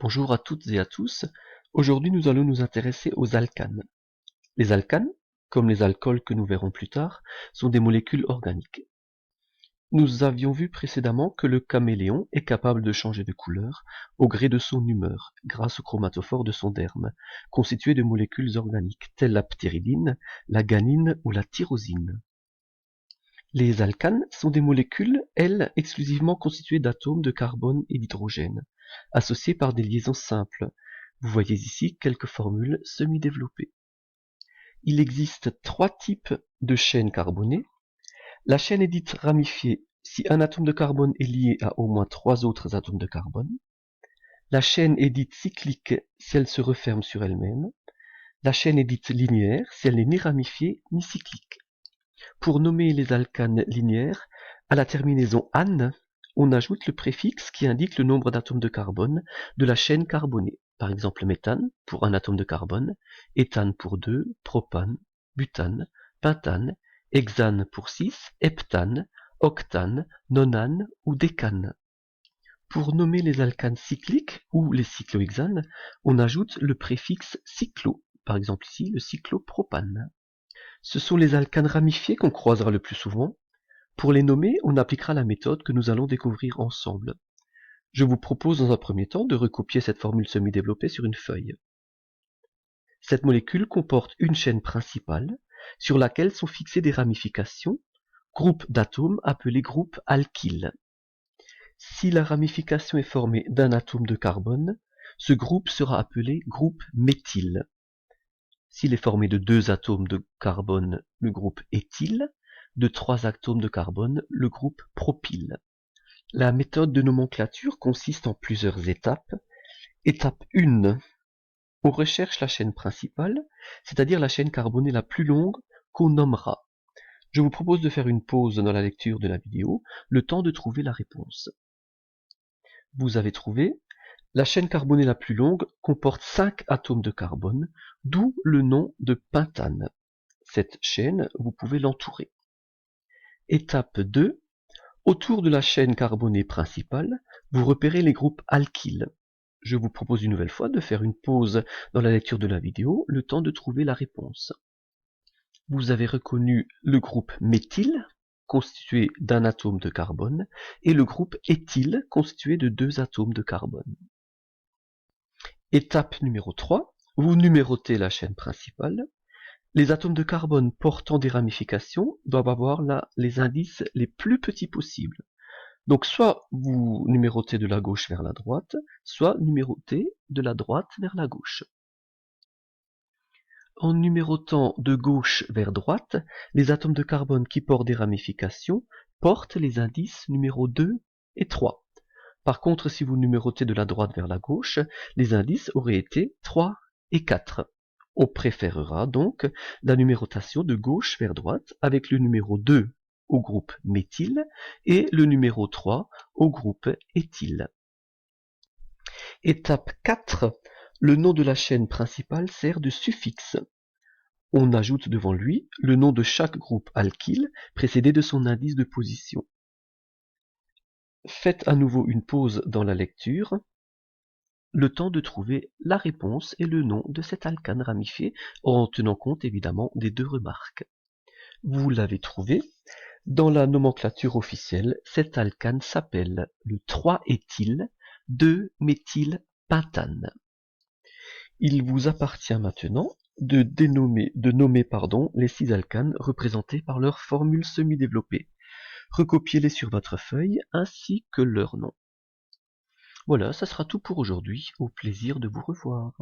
Bonjour à toutes et à tous. Aujourd'hui, nous allons nous intéresser aux alcanes. Les alcanes, comme les alcools que nous verrons plus tard, sont des molécules organiques. Nous avions vu précédemment que le caméléon est capable de changer de couleur au gré de son humeur, grâce au chromatophore de son derme, constitué de molécules organiques telles la ptéridine, la guanine ou la tyrosine. Les alcanes sont des molécules, elles, exclusivement constituées d'atomes de carbone et d'hydrogène, associés par des liaisons simples. Vous voyez ici quelques formules semi-développées. Il existe trois types de chaînes carbonées. La chaîne est dite ramifiée si un atome de carbone est lié à au moins trois autres atomes de carbone. La chaîne est dite cyclique si elle se referme sur elle-même. La chaîne est dite linéaire si elle n'est ni ramifiée ni cyclique. Pour nommer les alcanes linéaires, à la terminaison -ane, on ajoute le préfixe qui indique le nombre d'atomes de carbone de la chaîne carbonée. Par exemple méthane pour un atome de carbone, éthane pour 2, propane, butane, pentane, hexane pour 6, heptane, octane, nonane ou décane. Pour nommer les alcanes cycliques ou les cyclohexanes, on ajoute le préfixe cyclo, par exemple ici le cyclopropane. Ce sont les alcanes ramifiés qu'on croisera le plus souvent. Pour les nommer, on appliquera la méthode que nous allons découvrir ensemble. Je vous propose dans un premier temps de recopier cette formule semi-développée sur une feuille. Cette molécule comporte une chaîne principale sur laquelle sont fixées des ramifications, groupes d'atomes appelés groupes alkyles. Si la ramification est formée d'un atome de carbone, ce groupe sera appelé groupe méthyle. S'il est formé de deux atomes de carbone, le groupe éthyle, de trois atomes de carbone, le groupe propyle. La méthode de nomenclature consiste en plusieurs étapes. Étape 1. On recherche la chaîne principale, c'est-à-dire la chaîne carbonée la plus longue qu'on nommera. Je vous propose de faire une pause dans la lecture de la vidéo, le temps de trouver la réponse. Vous avez trouvé. La chaîne carbonée la plus longue comporte 5 atomes de carbone, d'où le nom de pentane. Cette chaîne, vous pouvez l'entourer. Étape 2. Autour de la chaîne carbonée principale, vous repérez les groupes alkyles. Je vous propose une nouvelle fois de faire une pause dans la lecture de la vidéo, le temps de trouver la réponse. Vous avez reconnu le groupe méthyle, constitué d'un atome de carbone, et le groupe éthyle, constitué de 2 atomes de carbone. Étape numéro 3, vous numérotez la chaîne principale. Les atomes de carbone portant des ramifications doivent avoir les indices les plus petits possibles. Donc soit vous numérotez de la gauche vers la droite, soit numérotez de la droite vers la gauche. En numérotant de gauche vers droite, les atomes de carbone qui portent des ramifications portent les indices numéro 2 et 3. Par contre, si vous numérotez de la droite vers la gauche, les indices auraient été 3 et 4. On préférera donc la numérotation de gauche vers droite avec le numéro 2 au groupe méthyle et le numéro 3 au groupe éthyle. Étape 4. Le nom de la chaîne principale sert de suffixe. On ajoute devant lui le nom de chaque groupe alkyle précédé de son indice de position. Faites à nouveau une pause dans la lecture, le temps de trouver la réponse et le nom de cet alcane ramifié, en tenant compte évidemment des deux remarques. Vous l'avez trouvé. Dans la nomenclature officielle, cet alcane s'appelle le 3-éthyle 2-méthylpentane. Il vous appartient maintenant de nommer les 6 alcanes représentés par leur formule semi-développée. Recopiez-les sur votre feuille ainsi que leur nom. Voilà, ça sera tout pour aujourd'hui. Au plaisir de vous revoir.